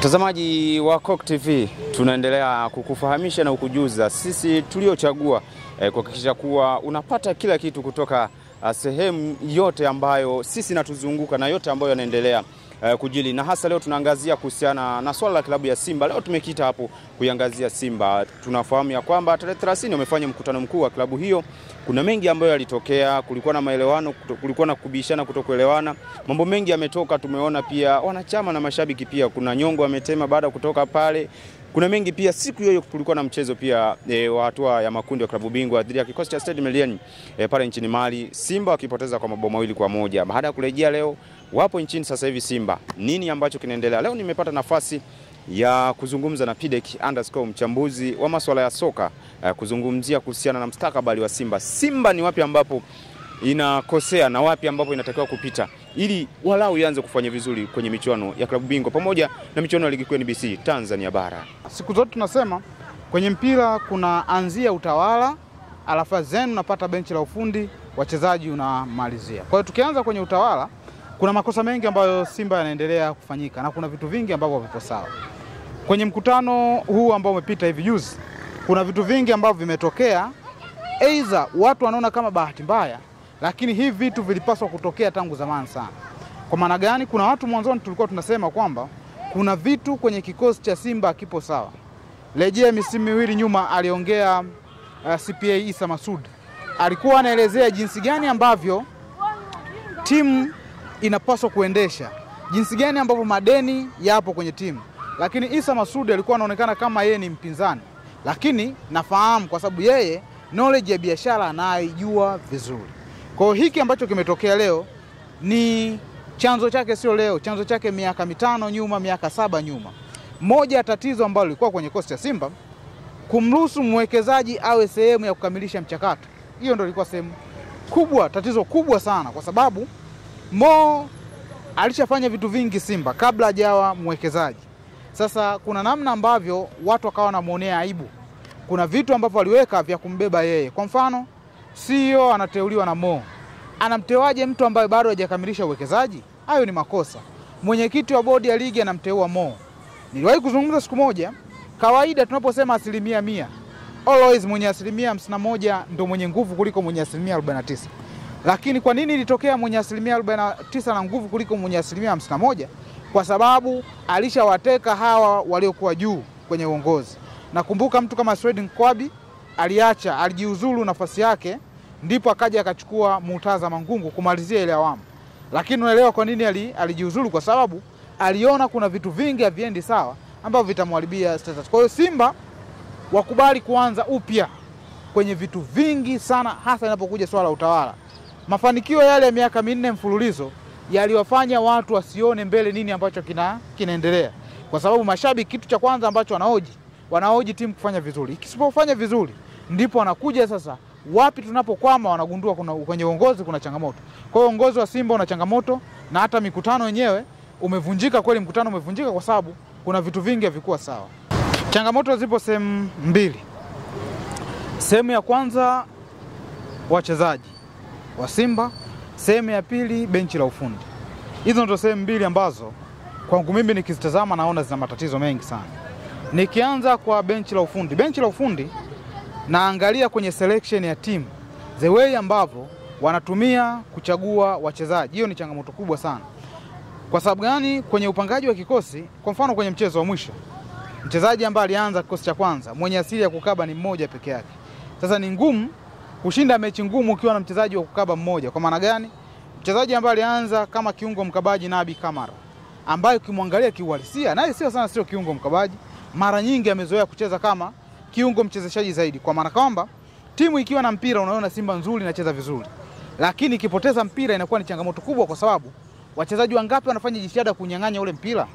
Mtazamaji wa Coke TV, tunaendelea kukufahamisha na kukujuza sisi tuliochagua kuhakikisha kuwa unapata kila kitu kutoka sehemu yote ambayo sisi natuzunguka na yote ambayo yanaendelea kujili. Na hasa leo tunaangazia kuhusiana na swala la klabu ya Simba. Leo tumekita hapo kuiangazia Simba. Tunafahamu ya kwamba tarehe 30 wamefanya mkutano mkuu wa klabu hiyo. Kuna mengi ambayo yalitokea, kulikuwa na maelewano, kulikuwa na kubishana, kutokuelewana. Mambo mengi yametoka, tumeona pia wanachama na mashabiki pia kuna nyongo wametema baada kutoka pale. Kuna mengi pia, siku hiyo kulikuwa na mchezo pia wa hatua ya makundi wa klabu bingwa dhidi ya kikosi cha Stade Malien pale nchini Mali. Simba wakipoteza kwa mabao 2-1. Baada ya kurejea leo wapo nchini sasa hivi Simba. Nini ambacho kinaendelea? Leo nimepata nafasi ya kuzungumza na Pidek_, mchambuzi wa masuala ya soka, kuzungumzia kuhusiana na mustakabali wa Simba. Simba ni wapi ambapo inakosea na wapi ambapo inatakiwa kupita ili walau ianze kufanya vizuri kwenye michuano ya klabu bingwa pamoja na michuano ya ligi kuu NBC Tanzania bara. Siku zote tunasema kwenye mpira kuna anzia utawala, alafu zenu unapata benchi la ufundi, wachezaji unamalizia. Kwa hiyo tukianza kwenye utawala, kuna makosa mengi ambayo Simba yanaendelea kufanyika na kuna vitu vingi ambavyo vipo sawa. Kwenye mkutano huu ambao umepita hivi juzi, kuna vitu vingi ambavyo vimetokea, aidha watu wanaona kama bahati mbaya, lakini hivi vitu vilipaswa kutokea tangu zamani sana. Kwa maana gani? Kuna watu mwanzoni tulikuwa tunasema kwamba kuna vitu kwenye kikosi cha Simba kipo sawa. Rejea misimu miwili nyuma aliongea CPA Issa Masoud. Alikuwa anaelezea jinsi gani ambavyo timu inapaswa kuendesha, jinsi gani ambavyo madeni yapo kwenye timu. Lakini Issa Masoud alikuwa anaonekana kama yeye ni mpinzani. Lakini nafahamu kwa sababu yeye knowledge ya biashara anaijua vizuri. Kwa hiyo hiki ambacho kimetokea leo ni chanzo chake sio leo, chanzo chake miaka 5 nyuma, miaka 7 nyuma. Moja ya tatizo ambalo lilikuwa kwenye kosi cha Simba, kumruhusu mwekezaji awe sehemu ya kukamilisha mchakato. Hiyo ndio ilikuwa sehemu kubwa, tatizo kubwa sana, kwa sababu Mo alishafanya vitu vingi Simba kabla hajawa mwekezaji. Sasa kuna namna ambavyo watu wakawa wanamuonea aibu. Kuna vitu ambavyo aliweka vya kumbeba yeye. Kwa mfano, CEO anateuliwa na Mo. Anamtewaje mtu ambaye bado hajakamilisha uwekezaji? Hayo ni makosa. Mwenyekiti wa bodi ya ligi anamteua Mo. Niliwahi kuzungumza siku moja, kawaida tunaposema 100%, always mwenye 51% ndio mwenye nguvu kuliko mwenye 49%. Lakini kwa nini ilitokea mwenye 49% na nguvu kuliko mwenye 51%? Kwa sababu alishawateka hawa waliokuwa juu kwenye uongozi. Nakumbuka mtu kama Swedi Nkwabi alijiuzulu nafasi yake, ndipo akaja akachukua Murtaza Mangungu kumalizia ile awamu. Lakini unaelewa kwa nini alijiuzulu? Kwa sababu aliona kuna vitu vingi haviendi sawa ambavyo vitamharibia status. Kwa hiyo Simba wakubali kuanza upya kwenye vitu vingi sana, hasa inapokuja swala la utawala. Mafanikio yale ya miaka 4 mfululizo yaliwafanya watu wasione mbele nini ambacho kinaendelea. Kwa sababu mashabiki, kitu cha kwanza ambacho wanahoji timu kufanya vizuri. Ikisipofanya vizuri ndipo wanakuja sasa wapi tunapokwama, wanagundua kwenye uongozi kuna changamoto. Kwa hiyo uongozi wa Simba una changamoto, na hata mikutano yenyewe umevunjika. Kweli mkutano umevunjika kwa sababu kuna vitu vingi havikuwa sawa. Changamoto zipo sehemu mbili. Sehemu ya kwanza wachezaji wa Simba, sehemu ya pili benchi la ufundi. Hizo ndio sehemu mbili ambazo kwangu mimi nikizitazama naona zina matatizo mengi sana. Nikianza kwa benchi la ufundi. Benchi la ufundi naangalia kwenye selection ya timu, the way ambavyo wanatumia kuchagua wachezaji. Hiyo ni changamoto kubwa sana. Kwa sababu gani? Kwenye upangaji wa kikosi, kwa mfano kwenye mchezo wa mwisho, mchezaji ambaye alianza kikosi cha kwanza mwenye asili ya kukaba ni mmoja peke yake. Sasa ni ngumu kushinda mechi ngumu ukiwa na mchezaji wa kukaba mmoja. Kwa maana gani? Mchezaji ambaye alianza kama kiungo mkabaji Nabi Kamara, ambaye ukimwangalia kiuhalisia naye sio kiungo mkabaji, mara nyingi amezoea kucheza kama kiungo mchezeshaji zaidi. Kwa maana kwamba timu ikiwa na mpira unaona Simba nzuri inacheza vizuri, lakini ikipoteza mpira inakuwa ni changamoto kubwa, kwa sababu wachezaji wangapi wanafanya jitihada kunyang'anya ule mpira.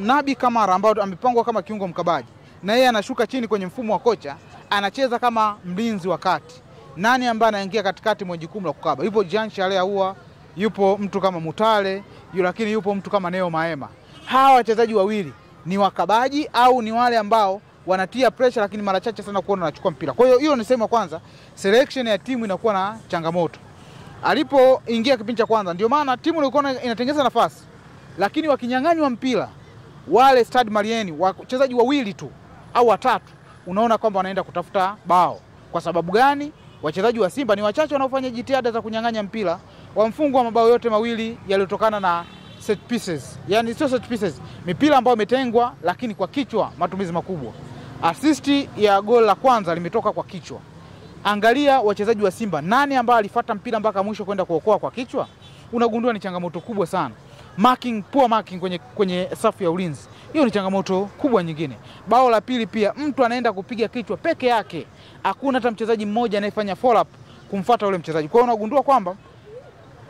Nabi Kamara ambao amepangwa kama kiungo mkabaji, na yeye anashuka chini kwenye mfumo wa kocha, anacheza kama mlinzi wa kati. Nani ambaye anaingia katikati mwenye jukumu la kukaba? Yupo Jean Charles Ahoua, yupo mtu kama Mutale, lakini yupo mtu kama Neo Maema. Hawa wachezaji wawili ni wakabaji au ni wale ambao wanatia pressure, lakini mara chache sana kuona wanachukua mpira. Kwa hiyo nisema kwanza selection ya timu inakuwa na changamoto. Alipoingia kipindi cha kwanza, ndio maana timu ilikuwa inatengeneza nafasi, lakini wakinyang'anywa mpira wale Stade Malien wachezaji wawili tu au watatu, unaona kwamba wanaenda kutafuta bao. Kwa sababu gani? Wachezaji wa Simba ni wachache wanaofanya jitihada za kunyang'anya mpira. Wamfungwa mabao yote mawili yaliyotokana na set pieces. Yani sio set pieces, mipira ambayo imetengwa lakini kwa kichwa, matumizi makubwa. Assist ya goli la kwanza limetoka kwa kichwa. Angalia wachezaji wa Simba, nani ambaye alifuata mpira mpaka mwisho kwenda kuokoa kwa kichwa? Unagundua ni changamoto kubwa sana. Poor marking kwenye safu ya ulinzi. Hiyo ni changamoto kubwa nyingine. Bao la pili pia, mtu anaenda kupiga kichwa peke yake. Hakuna hata mchezaji mmoja anayefanya follow up kumfuata yule mchezaji. Kwa hiyo unagundua kwamba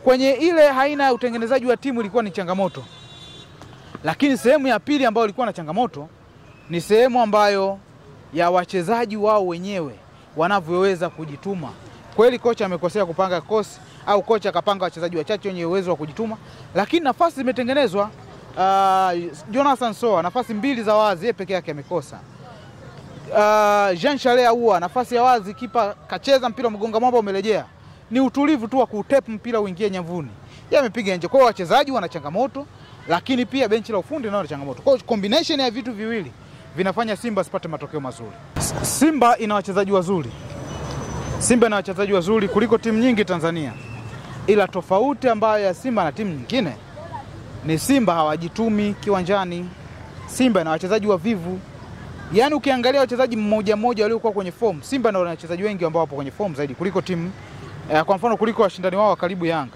kwenye ile haina ya utengenezaji wa timu ilikuwa ni changamoto. Lakini sehemu ya pili ambayo ilikuwa na changamoto ni sehemu ambayo ya wachezaji wao wenyewe wanavyoweza kujituma. Kweli kocha amekosea kupanga kosi, au kocha akapanga wachezaji wachache wenye uwezo wa kujituma, lakini nafasi zimetengenezwa. Jonathan Soa nafasi 2 za wazi yeye peke yake amekosa. Jean Charles Ahoua nafasi ya wazi, kipa kacheza mpira mgonga mwamba umerejea. Ni utulivu tu wa kutepu mpira uingie nyavuni. Yeye amepiga nje. Kwa hiyo wachezaji wana changamoto, lakini pia benchi la ufundi nao na changamoto. Kwa hiyo combination ya vitu viwili vinafanya Simba sipate matokeo mazuri. Simba ina wachezaji wazuri. Simba ina wachezaji wazuri kuliko timu nyingi Tanzania. Ila tofauti ambayo ya Simba na timu nyingine ni Simba hawajitumi kiwanjani. Simba ina wachezaji wavivu. Yaani ukiangalia wachezaji mmoja mmoja waliokuwa kwenye form, Simba ndio wana wachezaji wengi ambao wapo kwenye form zaidi kuliko timu kwa mfano kuliko washindani wao wa karibu Yanga.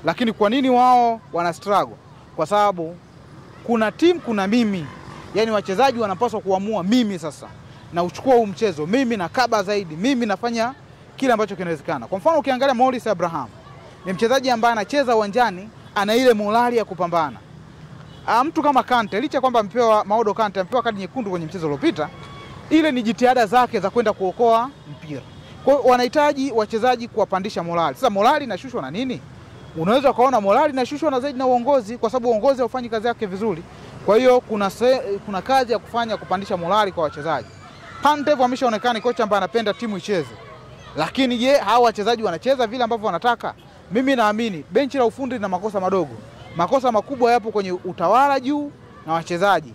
Lakini kwa nini wao wana struggle? Kwa sababu kuna timu, kuna mimi. Yaani wachezaji wanapaswa kuamua, mimi sasa na uchukua huu mchezo, mimi na kaba zaidi, mimi nafanya kile ambacho kinawezekana. Kwa mfano ukiangalia Morris Abraham ni mchezaji ambaye anacheza uwanjani, ana ile morali ya kupambana. Mtu kama Kante, licha kwamba amepewa Maodo Kante amepewa kadi nyekundu kwenye mchezo uliopita, ile ni jitihada zake za kwenda kuokoa mpira. Kwa hiyo wanahitaji wachezaji kuwapandisha morali. Sasa morali inashushwa na nini? Unaweza kaona morali inashushwa na zaidi na uongozi, kwa sababu uongozi haufanyi kazi yake vizuri. Kwa hiyo kuna kazi ya kufanya kupandisha morali kwa wachezaji. Pantev ameshaonekana kocha ambaye anapenda timu icheze. Lakini je, hao wachezaji wanacheza vile ambavyo wanataka? Mimi naamini benchi la ufundi lina makosa madogo. Makosa makubwa yapo kwenye utawala juu na wachezaji.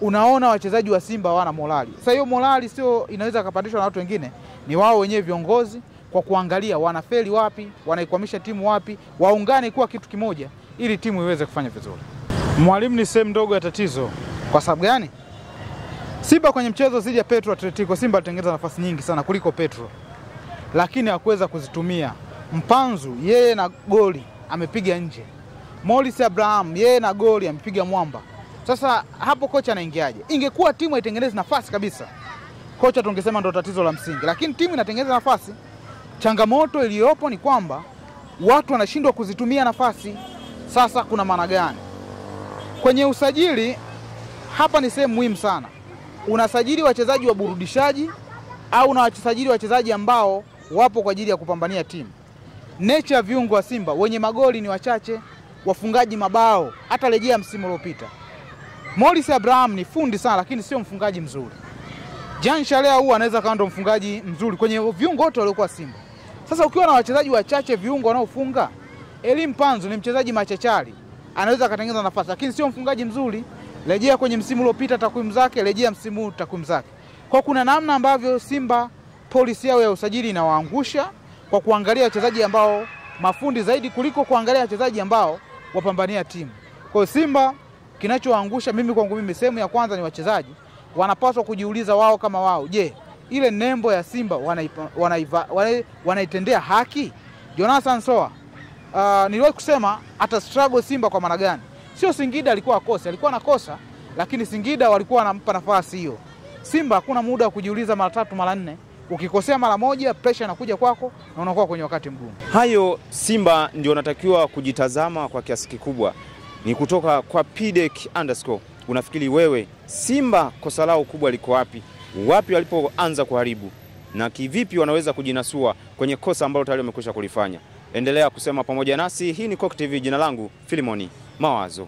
Unaona wachezaji wa Simba hawana morali. Sasa hiyo morali sio inaweza kupandishwa na watu wengine, ni wao wenyewe viongozi kwa kuangalia wanafeli wapi, wanaikwamisha timu wapi, waungane kuwa kitu kimoja ili timu iweze kufanya vizuri. Mwalimu ni sehemu ndogo ya tatizo. Kwa sababu gani? Simba kwenye mchezo dhidi ya Petro Atletico, Simba alitengeneza nafasi nyingi sana kuliko Petro, lakini hakuweza kuzitumia. Mpanzu yeye na goli amepiga nje. Morris Abraham yeye na goli amepiga mwamba. Sasa hapo kocha anaingiaje? Ingekuwa timu itengeneze nafasi kabisa, kocha tungesema ndo tatizo la msingi, lakini timu inatengeneza nafasi. Changamoto iliyopo ni kwamba watu wanashindwa kuzitumia nafasi. Sasa kuna maana gani? Kwenye usajili hapa ni sehemu muhimu sana. Unasajili wachezaji wa burudishaji au unawasajili wachezaji ambao wapo kwa ajili ya kupambania timu. Nature ya viungo wa Simba wenye magoli ni wachache, wafungaji mabao. Hata rejea msimu uliopita, Morris Abraham ni fundi sana lakini sio mfungaji mzuri. Jean Charles Ahoua anaweza kawa ndo mfungaji mzuri kwenye viungo wote waliokuwa Simba. Sasa ukiwa na wachezaji wachache viungo wanaofunga, Elim Panzu ni mchezaji machachari, anaweza kutengeneza nafasi lakini sio mfungaji mzuri. Rejea kwenye msimu uliopita takwimu zake, rejea msimu takwimu zake. Kwa kuna namna ambavyo Simba policy yao ya usajili inawaangusha kwa kuangalia wachezaji ambao mafundi zaidi kuliko kuangalia wachezaji ambao wapambania timu. Kwa Simba kinachoangusha mimi kwangu mimi sehemu ya kwanza ni wachezaji. Wanapaswa kujiuliza wao kama wao, je, ile nembo ya Simba wanaitendea haki? Jonathan Soa niliwahi kusema hata struggle Simba kwa maana gani? Sio Singida alikuwa akosa, alikuwa anakosa, lakini Singida walikuwa wanampa nafasi hiyo. Simba hakuna muda wa kujiuliza mara 3 mara 4. Ukikosea mara moja pressure inakuja kwako na unakuwa kwenye wakati mgumu. Hayo Simba ndio natakiwa kujitazama kwa kiasi kikubwa. Ni kutoka kwa Pidek_. Unafikiri wewe Simba kosa lao kubwa liko wapi? Wapi walipoanza kuharibu? Na kivipi wanaweza kujinasua kwenye kosa ambalo tayari wamekwisha kulifanya? Endelea kusema pamoja nasi. Hii ni Coco TV, jina langu Filimoni Mawazo.